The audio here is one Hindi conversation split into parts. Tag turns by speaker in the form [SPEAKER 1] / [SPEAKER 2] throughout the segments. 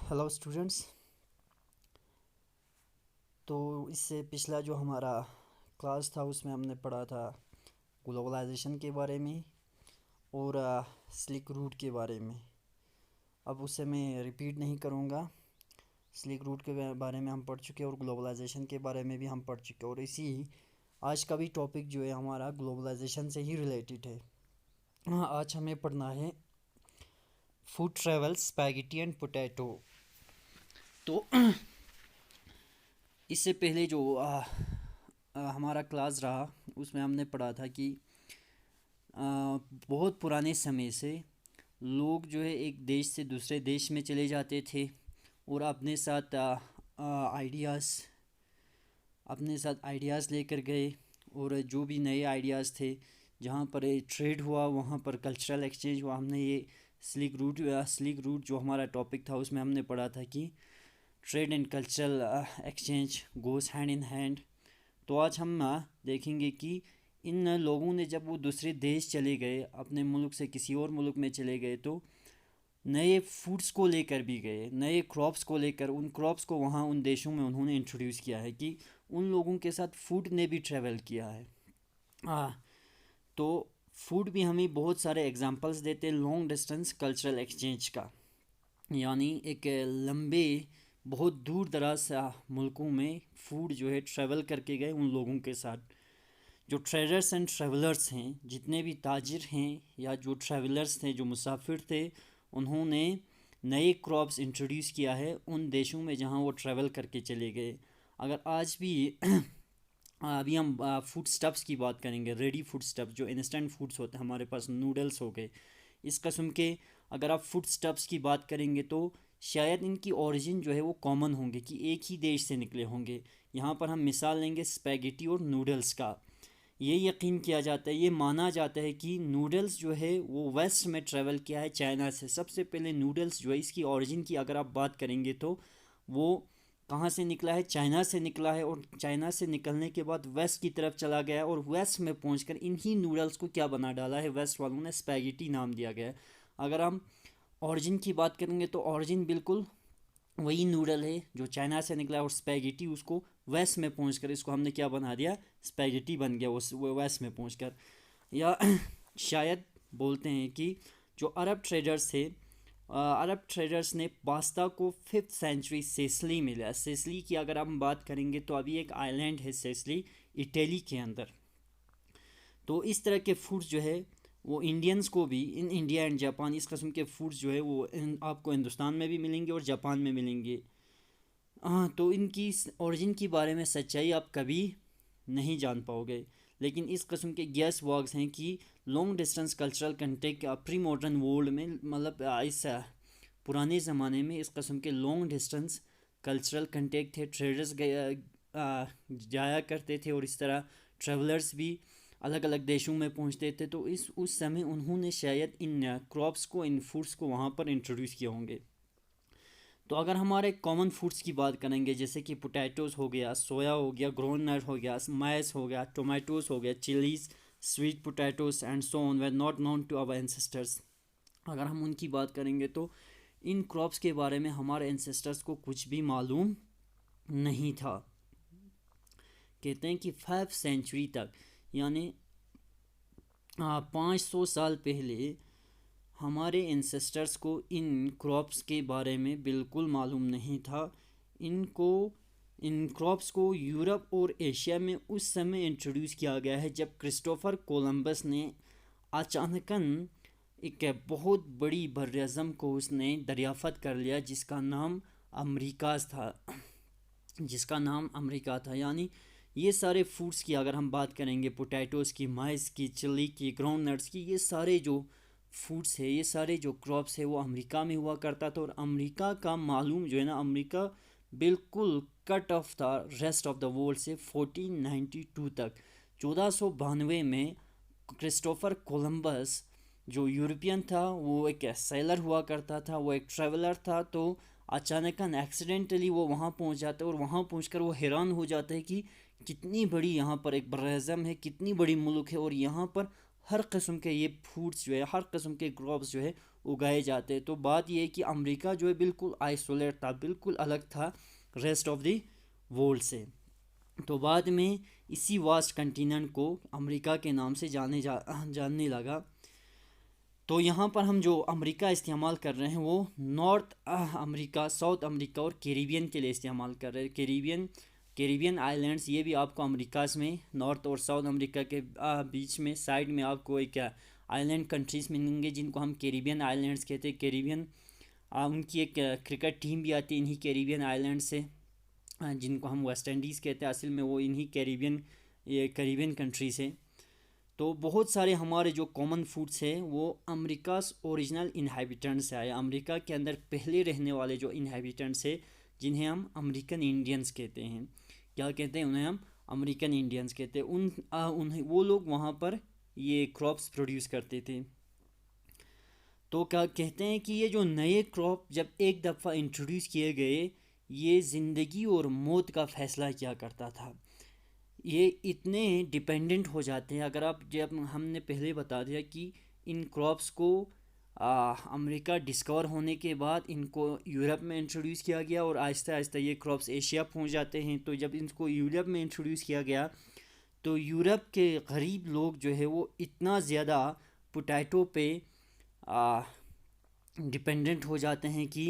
[SPEAKER 1] Hello students. तो इससे पिछला जो हमारा क्लास था उसमें हमने पढ़ा था ग्लोबलाइजेशन के बारे में और स्लिक रूट के बारे में। अब उससे मैं रिपीट नहीं करूँगा। स्लिक रूट के बारे में हम पढ़ चुके और ग्लोबलाइजेशन के बारे में भी हम पढ़ चुके और इसी आज का भी टॉपिक जो है हमारा ग्लोबलाइजेशन से ही रिलेटेड है। आज हमें पढ़ना है food travel spaghetti and potato. तो इससे पहले जो हमारा क्लास रहा उसमें हमने पढ़ा था कि बहुत पुराने समय से लोग जो है एक देश से दूसरे देश में चले जाते थे और अपने साथ आइडियाज़ लेकर गए। और जो भी नए आइडियाज़ थे, जहाँ पर ट्रेड हुआ वहाँ पर कल्चरल एक्सचेंज हुआ। हमने ये स्लिक रूट जो हमारा टॉपिक था उसमें हमने पढ़ा था कि trade and cultural exchange goes hand in hand. तो आज हम देखेंगे कि इन लोगों ने जब वो दूसरे देश चले गए, अपने मुल्क से किसी और मुल्क में चले गए, तो नए फूड्स को लेकर भी गए, नए क्रॉप्स को लेकर उन क्रॉप्स को वहाँ उन देशों में उन्होंने इंट्रोड्यूस किया है कि उन लोगों के साथ फूड ने भी ट्रैवल किया है। तो फूड भी हमें बहुत सारे एग्जांपल्स देते हैं लॉन्ग डिस्टेंस कल्चरल एक्सचेंज का, यानी एक लंबे बहुत दूर दराज मुल्कों में फूड जो है ट्रैवल करके गए उन लोगों के साथ। जो ट्रेडर्स एंड ट्रैवलर्स हैं, जितने भी ताजिर हैं या जो ट्रैवलर्स थे, जो मुसाफिर थे, उन्होंने नए क्रॉप्स इंट्रोड्यूस किया है उन देशों में जहां वो ट्रैवल करके चले गए। अगर आज भी अभी हम फूड स्टफ्स की बात करेंगे, रेडी फूड स्टफ जो इंस्टेंट फूड्स होते हैं, हमारे पास नूडल्स हो गए, इस किस्म के अगर आप फूड स्टफ्स की बात करेंगे तो शायद इनकी ओरिजिन जो है वो कॉमन होंगे कि एक ही देश से निकले होंगे। यहाँ पर हम मिसाल लेंगे स्पैगेटी और नूडल्स का। ये यकीन किया जाता है, ये माना जाता है कि नूडल्स जो है वो वेस्ट में ट्रैवल किया है चाइना से। सबसे पहले नूडल्स जो है इसकी ओरिजिन की अगर आप बात करेंगे तो वो कहाँ से निकला है, चाइना से निकला है। और चाइना से निकलने के बाद वेस्ट की तरफ चला गया और वेस्ट में पहुंचकर इन्हीं नूडल्स को क्या बना डाला है, वेस्ट वालों ने स्पैगेटी नाम दिया गया है। अगर हम ओरिजिन की बात करेंगे तो ओरिजिन बिल्कुल वही नूडल है जो चाइना से निकला और स्पैगेटी उसको वेस्ट में पहुंचकर इसको हमने क्या बना दिया, स्पैगेटी बन गया उस वेस्ट में पहुंचकर। या शायद बोलते हैं कि जो अरब ट्रेडर्स ने पास्ता को 5th सेंचुरी सेसली में लिया। सेसली की अगर हम बात करेंगे तो अभी एक आइलैंड है सेसली, इटली के अंदर। तो इस तरह के फूड्स जो है वो इंडियंस को भी इन इंडिया एंड जापान, इस किस्म के फूड्स जो है वो आपको हिंदुस्तान में भी मिलेंगे और जापान में मिलेंगे। हाँ, तो इनकी ओरिजिन के बारे में सच्चाई आप कभी नहीं जान पाओगे, लेकिन इस किस्म के गैस वॉक्स हैं कि long distance cultural contact pre modern world में, मतलब इस पुराने ज़माने में इस किस्म के लॉन्ग डिस्टेंस कल्चरल कंटेक्ट थे। ट्रेडर्स जाया करते थे और इस तरह ट्रेवलर्स भी अलग अलग देशों में पहुंचते थे। तो इस उस समय उन्होंने शायद इन क्रॉप्स को, इन फूड्स को वहाँ पर इंट्रोड्यूस किए होंगे। तो अगर हमारे कॉमन फूड्स की बात करेंगे, जैसे कि पोटैटोज़ हो गया, सोया हो गया, ग्राउंडनट हो गया, मैस हो गया, टोमेटोज़ हो गया, chillies, sweet potatoes and so on were not known to our ancestors. अगर हम उनकी बात करेंगे तो इन क्रॉप्स के बारे में हमारे एंसेस्टर्स को कुछ भी मालूम नहीं था। कहते हैं कि 5th सेंचुरी तक, यानी 500 साल पहले हमारे एंसेस्टर्स को इन क्रॉप्स के बारे में बिल्कुल मालूम नहीं था। इनको इन क्रॉप्स को यूरोप और एशिया में उस समय इंट्रोड्यूस किया गया है जब क्रिस्टोफर कोलंबस ने अचानकन एक बहुत बड़ी बर्रअज़म को उसने दरियाफ़त कर लिया जिसका नाम अमेरिका था। यानी ये सारे फूड्स की अगर हम बात करेंगे, पोटैटोज़ की, माइस की, चिली की, ग्राउंड नट्स की, ये सारे जो फूड्स है, ये सारे जो क्रॉप्स है वो अमेरिका में हुआ करता था। और अमेरिका का मालूम जो है ना, अमेरिका बिल्कुल कट ऑफ था रेस्ट ऑफ द वर्ल्ड से 1492 तक। 1492 में क्रिस्टोफर कोलंबस जो यूरोपियन था, वो एक सैलर हुआ करता था, वो एक ट्रैवलर था। तो अचानकन एक्सीडेंटली वो वहाँ पहुँच जाता है और वहाँ पहुँचकर वो हैरान हो जाता है कि कितनी बड़ी यहाँ पर एक बर्रअज़म है, कितनी बड़ी मुल्क है और यहाँ पर हर किस्म के ये फूड्स जो है, हर किस्म के क्रॉप्स जो है उगाए जाते। तो बात ये है कि अमेरिका जो है बिल्कुल आइसोलेट था, बिल्कुल अलग था रेस्ट ऑफ द वर्ल्ड से। तो बाद में इसी वास्ट कंटिनेंट को अमेरिका के नाम से जानने लगा। तो यहाँ पर हम जो अमेरिका इस्तेमाल कर रहे हैं वो नॉर्थ अमेरिका, साउथ अमेरिका और कैरिबियन के लिए इस्तेमाल कर रहे हैं। कैरिबियन आइलैंड्स ये भी आपको अमेरिकाज में नॉर्थ और साउथ अमेरिका के बीच में साइड में आपको एक आइलैंड कंट्रीज़ मिलेंगे जिनको हम कैरिबियन आइलैंड्स कहते हैं। कैरिबियन उनकी एक क्रिकेट टीम भी आती है इन्हीं कैरिबियन आइलैंड से, जिनको हम वेस्ट इंडीज़ कहते हैं। असल में वो इन्हीं कैरिबियन कंट्री से। तो बहुत सारे हमारे जो कॉमन फूड्स हैं वो अमेरिकास ओरिजिनल इनहेबिटेंट्स से आए। अमेरिका के अंदर पहले रहने वाले जो इनहेबिटेंट्स हैं जिन्हें हम अमेरिकन इंडियंस कहते हैं। क्या कहते हैं उन्हें? हम अमेरिकन इंडियंस कहते हैं। उन्हें वो लोग वहाँ पर ये क्रॉप्स प्रोड्यूस करते थे। तो क्या कहते हैं कि ये जो नए क्रॉप जब एक दफ़ा इंट्रोड्यूस किए गए, ये ज़िंदगी और मौत का फ़ैसला किया करता था। ये इतने डिपेंडेंट हो जाते हैं। अगर आप, जब हमने पहले बता दिया कि इन क्रॉप्स को अमेरिका डिस्कवर होने के बाद इनको यूरोप में इंट्रोड्यूस किया गया और आहिस्ता आहिस्ता ये क्रॉप्स एशिया पहुंच जाते हैं। तो जब इनको यूरोप में इंट्रोड्यूस किया गया तो यूरोप के गरीब लोग जो है वो इतना ज़्यादा पोटैटो पे डिपेंडेंट हो जाते हैं कि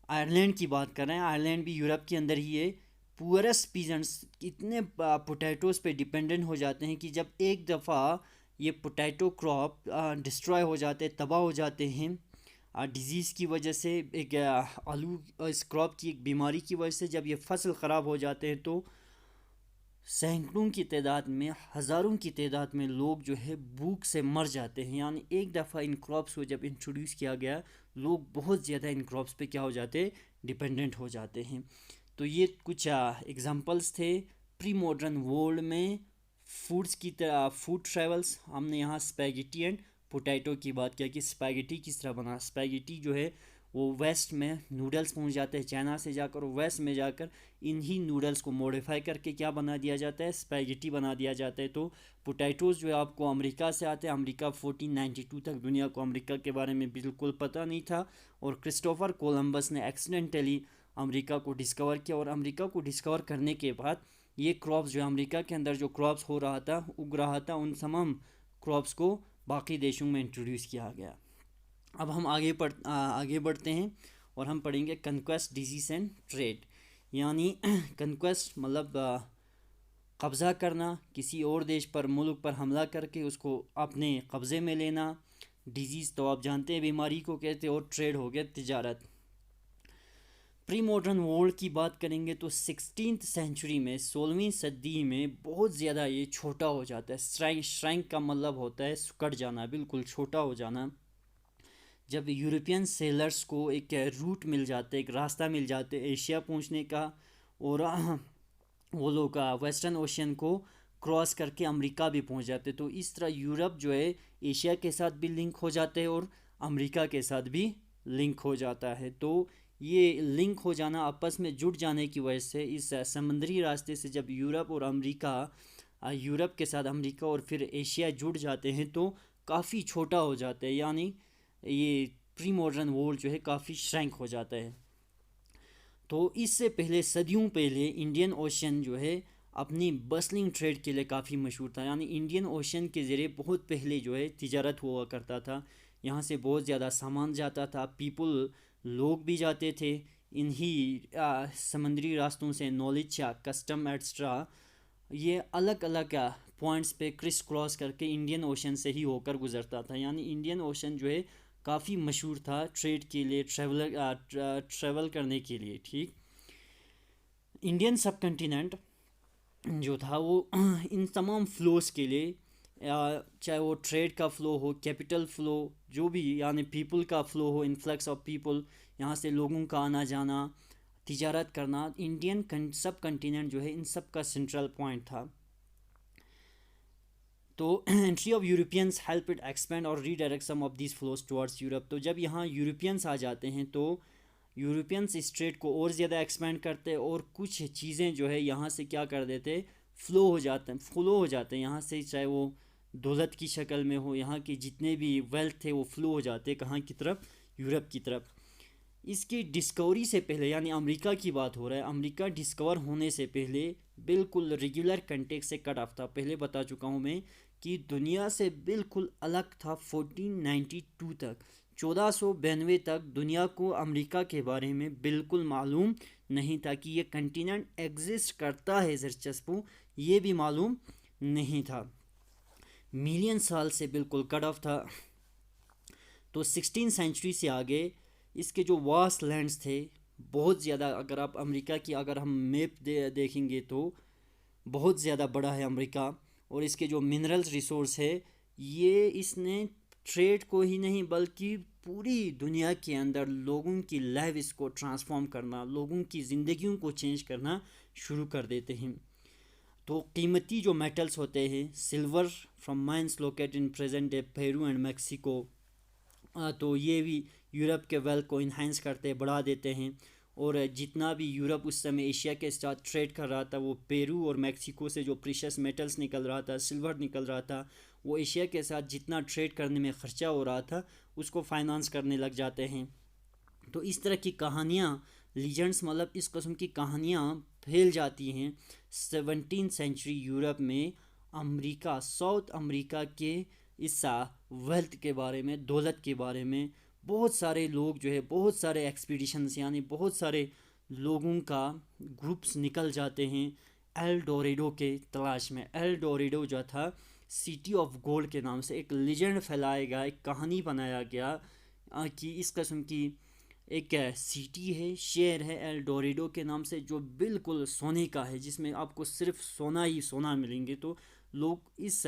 [SPEAKER 1] आयरलैंड की बात कर रहे हैं, आयरलैंड भी यूरोप के अंदर ही है। पुअरेस्ट पीजेंट्स इतने पोटैटोज़ पे डिपेंडेंट हो जाते हैं कि जब एक दफ़ा ये पोटैटो क्रॉप डिस्ट्रॉय हो जाते, तबाह हो जाते हैं डिज़ीज़ की वजह से, एक आलू इस क्रॉप की एक बीमारी की वजह से, जब ये फसल ख़राब हो जाते हैं तो सैकड़ों की तादाद में, हज़ारों की तादाद में लोग जो है भूख से मर जाते हैं। यानी एक दफ़ा इन क्रॉप्स को जब इंट्रोड्यूस किया गया, लोग बहुत ज़्यादा इन क्रॉप्स पे क्या हो जाते हैं? डिपेंडेंट हो जाते हैं। तो ये कुछ एग्जांपल्स थे प्री मॉडर्न वर्ल्ड में फूड्स की तरह, फूड ट्रेवल्स। हमने यहाँ स्पैगेटी एंड पोटैटो की बात किया कि स्पैगेटी किस तरह बना। स्पैगेटी जो है वो वेस्ट में नूडल्स पहुँच जाते हैं, चाइना से जाकर वेस्ट में जाकर इन्हीं नूडल्स को मॉडिफाई करके क्या बना दिया जाता है? स्पैगेटी बना दिया जाता है। तो पोटैटोज़ जो है आपको अमेरिका से आते हैं। अमेरिका 1492 तक दुनिया को अमेरिका के बारे में बिल्कुल पता नहीं था और क्रिस्टोफर कोलंबस ने एक्सीडेंटली अमेरिका को डिस्कवर किया। और अमेरिका को डिस्कवर करने के बाद ये क्रॉप्स जो अमेरिका के अंदर जो क्रॉप्स हो रहा था, उग रहा था, उन तमाम क्रॉप्स को बाकी देशों में इंट्रोड्यूस किया गया। अब हम आगे बढ़ते हैं और हम पढ़ेंगे कंक्वेस्ट, डिजीज़ एंड ट्रेड। यानी कंक्वेस्ट मतलब कब्ज़ा करना, किसी और देश पर, मुल्क पर हमला करके उसको अपने कब्ज़े में लेना। डिजीज़ तो आप जानते हैं बीमारी को कहते हैं, और ट्रेड हो गया तिजारत। प्री मॉडर्न वर्ल्ड की बात करेंगे तो 16th सेंचुरी में, 16वीं सदी में बहुत ज़्यादा ये छोटा हो जाता है। श्रैंक का मतलब होता है सुकड़ जाना, बिल्कुल छोटा हो जाना। जब यूरोपियन सेलर्स को एक रूट मिल जाता है, एक रास्ता मिल जाता है एशिया पहुंचने का, और वो लोग वेस्टर्न ओशियन को क्रॉस करके अमेरिका भी पहुंच जाते, तो इस तरह यूरोप जो है एशिया के साथ भी लिंक हो जाते हैं और अमेरिका के साथ भी लिंक हो जाता है। तो ये लिंक हो जाना, आपस में जुड़ जाने की वजह से, इस समुद्री रास्ते से जब यूरोप और अमेरिका, यूरोप के साथ अमेरिका और फिर एशिया जुड़ जाते हैं तो काफ़ी छोटा हो जाता है। यानी ये प्री मॉडर्न वर्ल्ड जो है काफ़ी श्रैंक हो जाता है। तो इससे पहले, सदियों पहले, इंडियन ओशन जो है अपनी बसलिंग ट्रेड के लिए काफ़ी मशहूर था। यानी इंडियन ओशन के ज़रिए बहुत पहले जो है तिजारत हुआ करता था। यहाँ से बहुत ज़्यादा सामान जाता था, लोग भी जाते थे इन्हीं समंदरी रास्तों से। नॉलेज या कस्टम एक्स्ट्रा ये अलग अलग पॉइंट्स पे क्रिस क्रॉस करके इंडियन ओशन से ही होकर गुजरता था। यानी इंडियन ओशन जो है काफ़ी मशहूर था ट्रेड के लिए, ट्रैवल करने के लिए। ठीक, इंडियन सब कंटिनेंट जो था वो इन तमाम फ्लोस के लिए, चाहे वो ट्रेड का फ़्लो हो, कैपिटल फ़्लो, जो भी, यानी पीपल का फ़्लो हो, इन्फ्लक्स ऑफ पीपल, यहाँ से लोगों का आना जाना, तिजारत करना, इंडियन सब कंटिनेंट जो है इन सब का सेंट्रल पॉइंट था। तो entry of Europeans help it expand और redirect some of this flows towards Europe. तो जब यहाँ यूरोपियंस आ जाते हैं तो यूरोपियंस इस ट्रेड को और ज़्यादा एक्सपेंड करते हैं और कुछ चीज़ें जो है यहाँ से क्या कर देते, फ्लो हो जाते हैं यहाँ से, चाहे वो दौलत की शक्ल में हो, यहाँ के जितने भी वेल्थ थे वो फ्लो हो जाते कहाँ की तरफ, यूरोप की तरफ। इसकी डिस्कवरी से पहले, यानी अमेरिका की बात हो रहा है, अमेरिका डिस्कवर होने से पहले बिल्कुल रेगुलर कंटेक्ट से कट ऑफ था। पहले बता चुका हूँ मैं कि दुनिया से बिल्कुल अलग था 1492 तक। 1492 तक दुनिया को अमेरिका के बारे में बिल्कुल मालूम नहीं था कि ये कंटिनेंट एग्जिस्ट करता है, दिलचस्पू ये भी मालूम नहीं था। मिलियन साल से बिल्कुल कट ऑफ था। तो 16 सेंचुरी से आगे इसके जो वास्ट लैंड्स थे बहुत ज़्यादा, अगर आप अमेरिका की अगर हम मैप देखेंगे तो बहुत ज़्यादा बड़ा है अमेरिका। और इसके जो मिनरल्स रिसोर्स है, ये इसने ट्रेड को ही नहीं बल्कि पूरी दुनिया के अंदर लोगों की लाइफ इसको ट्रांसफॉर्म करना, लोगों की ज़िंदगियों को चेंज करना शुरू कर देते हैं। तो कीमती जो मेटल्स होते हैं, silver from mines located in present day Peru and Mexico, तो ये भी यूरोप के वेल्थ को इन्हांस करते बढ़ा देते हैं। और जितना भी यूरोप उस समय एशिया के साथ ट्रेड कर रहा था, वो पेरू और मेक्सिको से जो प्रीशियस मेटल्स निकल रहा था, सिल्वर निकल रहा था, वो एशिया के साथ जितना ट्रेड करने में ख़र्चा हो रहा था उसको फाइनेंस करने लग जाते हैं। तो इस तरह की कहानियाँ, लीजेंड्स मतलब इस किस्म की कहानियाँ फैल जाती हैं 17 सेंचुरी यूरोप में। अमेरिका, साउथ अमेरिका के इस वेल्थ के बारे में, दौलत के बारे में बहुत सारे लोग जो है, बहुत सारे एक्सपीडिशंस यानी बहुत सारे लोगों का ग्रुप्स निकल जाते हैं एल डोरेडो के तलाश में। एल डोरेडो जो था सिटी ऑफ गोल्ड के नाम से एक लेजेंड फैलाया गया, एक कहानी बनाया गया कि इस किस्म की एक सिटी है, शहर है एल डोरेडो के नाम से, जो बिल्कुल सोने का है, जिसमें आपको सिर्फ सोना ही सोना मिलेंगे। तो लोग इस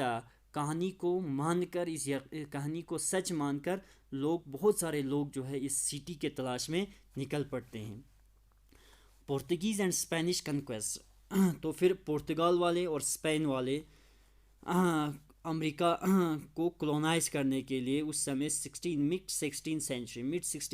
[SPEAKER 1] कहानी को मानकर, इस कहानी को सच मानकर लोग, बहुत सारे लोग जो है इस सिटी के तलाश में निकल पड़ते हैं। पोर्तुगीज़ एंड स्पेनिश कन्क्वेस्ट, तो फिर पुर्तगाल वाले और स्पेन वाले अमेरिका को कॉलोनाइज करने के लिए उस समय मिड 16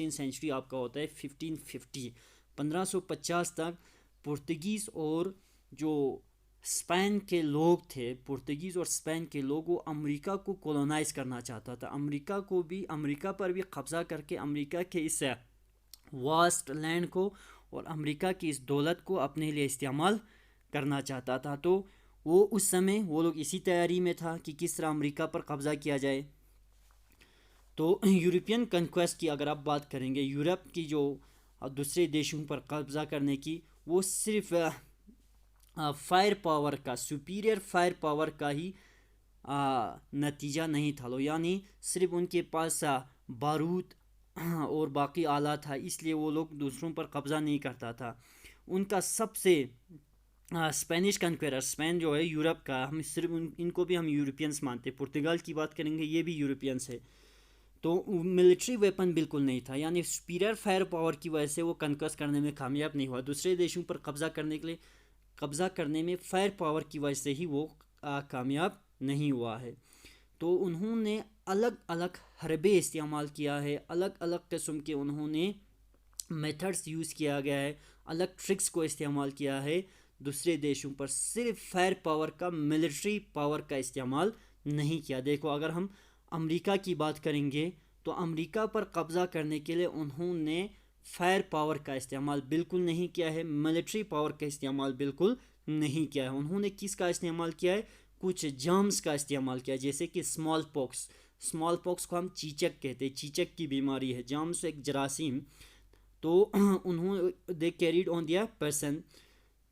[SPEAKER 1] सेंचुरी आपका होता है 1550, 1550 तक पुर्तगीज़ और जो स्पेन के लोग थे, पुर्तगीज़ और स्पेन के लोग, वो अमेरिका को कॉलोनाइज करना चाहता था। अमेरिका पर भी कब्ज़ा करके अमेरिका के इस वास्ट लैंड को और अमेरिका की इस दौलत को अपने लिए इस्तेमाल करना चाहता था। तो वो उस समय वो लोग इसी तैयारी में था कि किस तरह अमेरिका पर कब्ज़ा किया जाए। तो यूरोपियन कंक्वेस्ट की अगर आप बात करेंगे, यूरोप की जो दूसरे देशों पर कब्ज़ा करने की, वो सिर्फ फायर पावर का, सुपीरियर फायर पावर का ही नतीजा नहीं था लो, यानी सिर्फ उनके पास बारूद और बाकी आला था, इसलिए वो लोग दूसरों पर कब्ज़ा नहीं करता था। उनका सबसे स्पेनिश कन्क्वेरर, स्पेन जो है यूरोप का, हम सिर्फ इनको भी हम यूरोपियंस मानते हैं। पुर्तगाल की बात करेंगे, ये भी यूरोपियंस है। तो मिलिट्री वेपन बिल्कुल नहीं था, यानी सुपीरियर फायर पावर की वजह से वो कन्क्वेस्ट करने में कामयाब नहीं हुआ। दूसरे देशों पर कब्ज़ा करने में फायर पावर की वजह से ही वो कामयाब नहीं हुआ है। तो उन्होंने अलग अलग हरबे इस्तेमाल किया है, अलग अलग किस्म के उन्होंने मेथड्स यूज़ किया गया है, अलग ट्रिक्स को इस्तेमाल किया है दूसरे देशों पर। सिर्फ फायर पावर का, मिलिट्री पावर का इस्तेमाल नहीं किया। देखो, अगर हम अमेरिका की बात करेंगे तो अमेरिका पर कब्ज़ा करने के लिए उन्होंने फायर पावर का इस्तेमाल बिल्कुल नहीं किया है, मिलिट्री पावर का इस्तेमाल बिल्कुल नहीं किया है। उन्होंने किसका इस्तेमाल किया है? कुछ जर्म्स का इस्तेमाल किया, जैसे कि स्मॉल पॉक्स को हम चीचक कहते हैं, चीचक की बीमारी है, जर्म्स एक जरासीम। तो उन्होंने they carried on their person,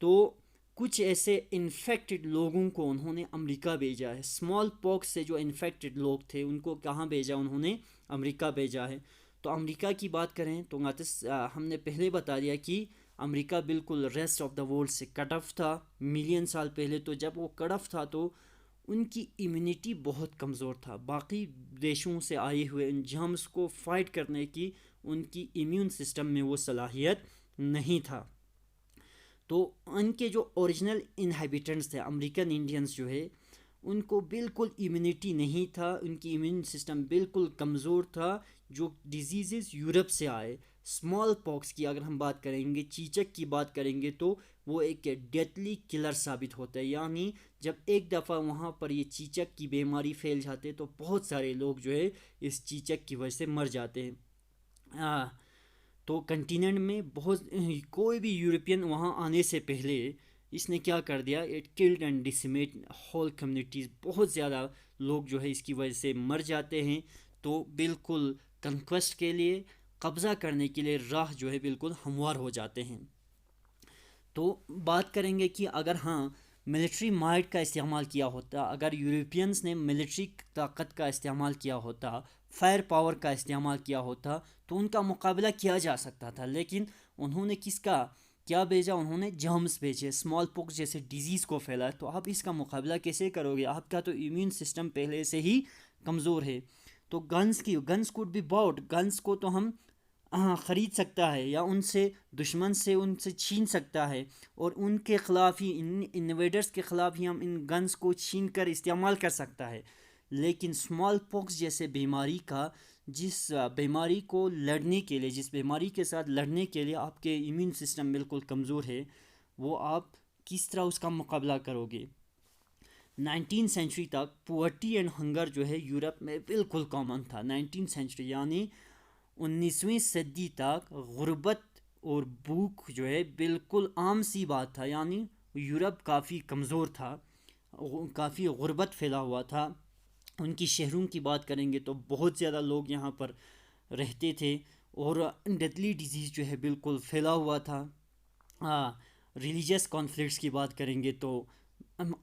[SPEAKER 1] तो कुछ ऐसे इन्फेक्टेड लोगों को उन्होंने अमेरिका भेजा है। स्मॉल पॉक्स से जो इन्फेक्टेड लोग थे उनको कहाँ भेजा? उन्होंने अमेरिका भेजा है। तो अमेरिका की बात करें तो हमने पहले बता दिया कि अमेरिका बिल्कुल रेस्ट ऑफ द वर्ल्ड से कट ऑफ था मिलियन साल पहले। तो जब वो कट ऑफ था तो उनकी इम्यूनिटी बहुत कमज़ोर था, बाकी देशों से आए हुए इन जर्म्स को फाइट करने की उनकी इम्यून सिस्टम में वो सलाहियत नहीं था। तो उनके जो ओरिजिनल इनहेबिटेंट्स थे, अमेरिकन इंडियंस जो है, उनको बिल्कुल इम्यूनिटी नहीं था, उनकी इम्यून सिस्टम बिल्कुल कमज़ोर था। जो डिजीज़ यूरोप से आए, स्मॉल पॉक्स की अगर हम बात करेंगे, चीचक की बात करेंगे, तो वो एक डेडली किलर साबित होता है। यानी जब एक दफ़ा वहाँ पर ये चीचक की बीमारी फैल जाते तो बहुत सारे लोग जो है इस चीचक की वजह से मर जाते हैं। तो कंटिनेंट में बहुत कोई भी यूरोपियन वहाँ आने से पहले इसने क्या कर दिया, it killed and decimate whole communities. बहुत ज़्यादा लोग जो है इसकी वजह से मर जाते हैं। तो बिल्कुल कंक्वेस्ट के लिए, कब्ज़ा करने के लिए राह जो है बिल्कुल हमवार हो जाते हैं। तो बात करेंगे कि अगर हाँ मिलिट्री माइट का इस्तेमाल किया होता, अगर यूरोपियंस ने मिलिट्री ताकत का इस्तेमाल किया होता, फायर पावर का इस्तेमाल किया होता, तो उनका मुकाबला किया जा सकता था। लेकिन उन्होंने किसका क्या भेजा, उन्होंने जर्म्स भेजे, स्मॉल पॉक्स जैसे डिजीज़ को फैला। तो आप इसका मुकाबला कैसे करोगे, आपका तो इम्यून सिस्टम पहले से ही कमज़ोर है। तो guns could be bought, guns को तो हम ख़रीद सकता है या उनसे दुश्मन से उनसे छीन सकता है, और उनके ख़िलाफ़ ही, इन इन्वेडर्स के ख़िलाफ़ ही हम इन गन्स को छीन कर इस्तेमाल कर सकता है। लेकिन स्मॉल पॉक्स जैसे बीमारी का, जिस बीमारी को लड़ने के लिए, जिस बीमारी के साथ लड़ने के लिए आपके इम्यून सिस्टम बिल्कुल कमज़ोर है, वो आप किस तरह उसका मुकाबला करोगे। 19 सेंचुरी तक पुअर्टी एंड हंगर जो है यूरोप में बिल्कुल कॉमन था। 19 सेंचुरी यानी 19वीं सदी तक गुर्बत और भूख जो है बिल्कुल आम सी बात था। यानी यूरोप काफ़ी कमज़ोर था, काफ़ी गुर्बत फैला हुआ था। उनकी शहरों की बात करेंगे तो बहुत ज़्यादा लोग यहाँ पर रहते थे, और डेडली डिजीज़ जो है बिल्कुल फैला हुआ था। रिलीजियस कॉन्फ्लिक्ट्स की बात करेंगे तो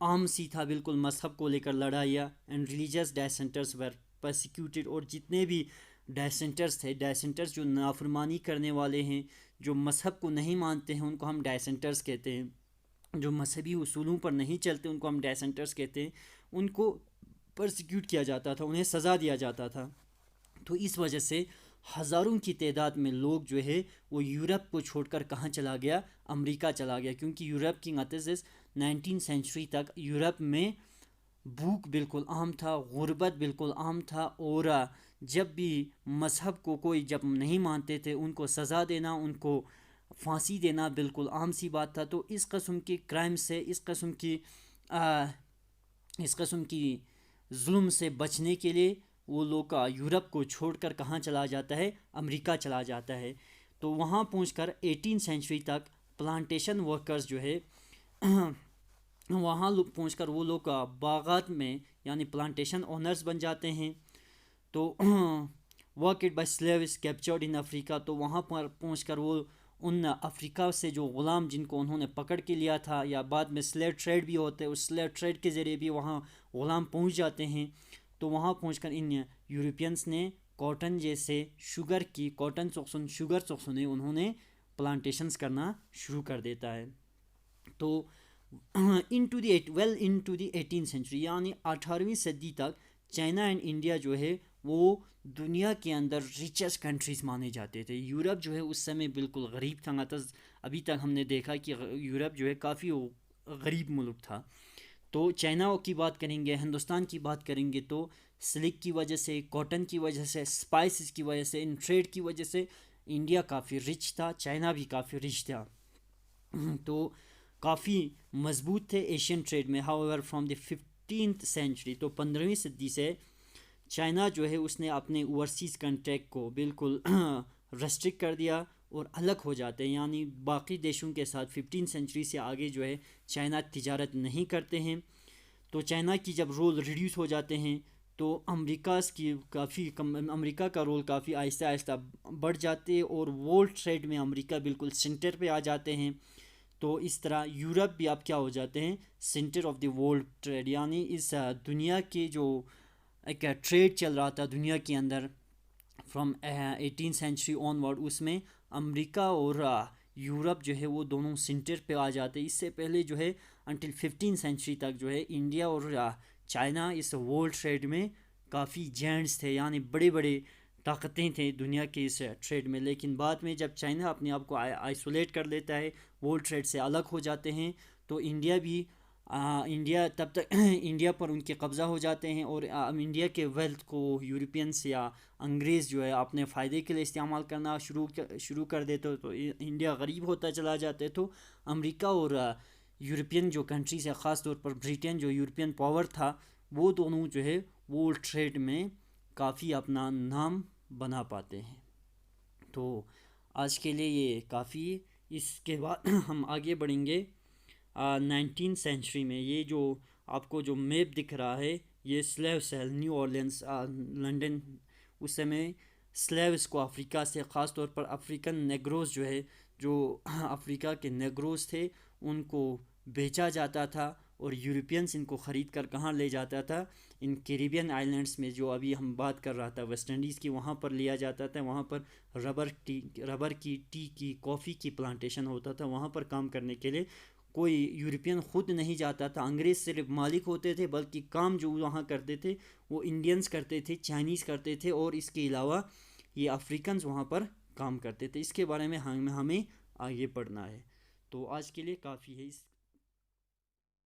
[SPEAKER 1] आम सी था, बिल्कुल मज़हब को लेकर लड़ाइयाँ, एंड रिलीजियस डायसेंटर्स वर परसिक्यूटेड। और जितने भी डायसेंटर्स थे, डायसेंटर्स जो नाफरमानी करने वाले हैं, जो मज़हब को नहीं मानते हैं, उनको हम डायसेंटर्स कहते हैं। जो मजहबी उसूलों पर नहीं चलते उनको हम डायसेंटर्स कहते हैं। उनको परसिक्यूट किया जाता था, उन्हें सज़ा दिया जाता था। तो इस वजह से हज़ारों की तादाद में लोग जो है वो यूरोप को छोड़कर कहाँ चला गया, अमेरिका चला गया। क्योंकि यूरोप की नतीजे 19 सेंचुरी तक यूरोप में भूख बिल्कुल आम था, गुर्बत बिल्कुल आम था, और जब भी मज़हब को कोई जब नहीं मानते थे उनको सज़ा देना, उनको फांसी देना बिल्कुल आम सी बात था। तो इस कस्म की क्राइम से, इस कस्म की जुल्म से बचने के लिए वो लोग यूरोप को छोड़कर कहाँ चला जाता है, अमेरिका चला जाता है। तो वहाँ पहुँचकर 18 सेंचुरी तक प्लांटेशन वर्कर्स जो है वहाँ पहुँचकर वो लोग बागात में यानी प्लांटेशन ओनर्स बन जाते हैं। तो worked by slaves captured in Africa. तो वहाँ पर पहुँचकर वो उन अफ्रीका से जो ग़ुलाम जिनको उन्होंने पकड़ के लिया था, या बाद में स्लेव ट्रेड भी होते हैं, उस स्लेव ट्रेड के ज़रिए भी वहाँ ग़ुलाम पहुँच जाते हैं। तो वहाँ पहुँचकर इन यूरोपियंस ने कॉटन जैसे शुगर चौकसुने उन्होंने प्लांटेशंस करना शुरू कर देता है। तो इनटू द 18th सेंचुरी यानी 18वीं सदी तक चाइना एंड इंडिया जो है वो दुनिया के अंदर रिचेस्ट कंट्रीज़ माने जाते थे। यूरोप जो है उस समय बिल्कुल गरीब था। अभी तक हमने देखा कि यूरोप जो है काफ़ी गरीब मुल्क था। तो चाइना की बात करेंगे, हिंदुस्तान की बात करेंगे, तो सिल्क की वजह से, कॉटन की वजह से, स्पाइसेस की वजह से, इन ट्रेड की वजह से इंडिया काफ़ी रिच था, चाइना भी काफ़ी रिच था। तो काफ़ी मजबूत थे एशियन ट्रेड में। However from the 15th century, तो 15वीं सदी से चाइना जो है उसने अपने ओवरसीज़ कंट्रैक्ट को बिल्कुल रेस्ट्रिक्ट कर दिया और अलग हो जाते हैं। यानी बाकी देशों के साथ 15th सेंचुरी से आगे जो है चाइना तिजारत नहीं करते हैं। तो चाइना की जब रोल रिड्यूस हो जाते हैं तो अमेरिका का रोल काफ़ी आहिस्ता आहिस्ता बढ़ जाते हैं, और वर्ल्ड ट्रेड में अमेरिका बिल्कुल सेंटर पे आ जाते हैं। तो इस तरह यूरोप भी अब क्या हो जाते हैं, centre of the world trade. यानी इस दुनिया के जो एक ट्रेड चल रहा था दुनिया के अंदर फ्रॉम 18th सेंचुरी ऑनवर्ड, उसमें अमेरिका और यूरोप जो है वो दोनों सेंटर पे आ जाते हैं। इससे पहले जो है अंटिल 15th सेंचुरी तक जो है इंडिया और चाइना इस वर्ल्ड ट्रेड में काफ़ी जेंट्स थे, यानी बड़े बड़े ताकतें थे दुनिया के इस ट्रेड में। लेकिन बाद में जब चाइना अपने आप को आइसोलेट कर लेता है, वर्ल्ड ट्रेड से अलग हो जाते हैं, तो इंडिया भी इंडिया तब तक इंडिया पर उनके कब्ज़ा हो जाते हैं और इंडिया के वेल्थ को यूरोपियंस या अंग्रेज़ जो है अपने फ़ायदे के लिए इस्तेमाल करना शुरू कर देते, तो इंडिया गरीब होता चला जाता है। तो अमेरिका और यूरोपियन जो कंट्रीज़ है, ख़ास तौर पर ब्रिटेन जो यूरोपियन पावर था, वो दोनों जो है वो ट्रेड में काफ़ी अपना नाम बना पाते हैं। तो आज के लिए ये काफ़ी। इसके बाद हम आगे बढ़ेंगे 19 सेंचुरी में। ये जो आपको जो मैप दिख रहा है, ये slave sale New Orleans London, उस समय स्लेव्स को अफ्रीका से, ख़ास तौर पर अफ्रीकन नेग्रोस जो है, जो अफ्रीका के नेग्रोस थे, उनको बेचा जाता था और यूरोपियंस इनको ख़रीद कर कहाँ ले जाता था, इन कैरिबियन आइलैंड्स में, जो अभी हम बात कर रहा था वेस्ट इंडीज़ की, वहाँ पर लिया जाता था। वहाँ पर रबर की, टी की, कॉफ़ी की प्लांटेशन होता था। वहाँ पर काम करने के लिए कोई यूरोपियन ख़ुद नहीं जाता था, अंग्रेज़ सिर्फ मालिक होते थे, बल्कि काम जो वहाँ करते थे वो इंडियंस करते थे, चाइनीज़ करते थे, और इसके अलावा ये अफ्रीकन्स वहाँ पर काम करते थे। इसके बारे में हमें आगे पढ़ना है। तो आज के लिए काफ़ी है। इस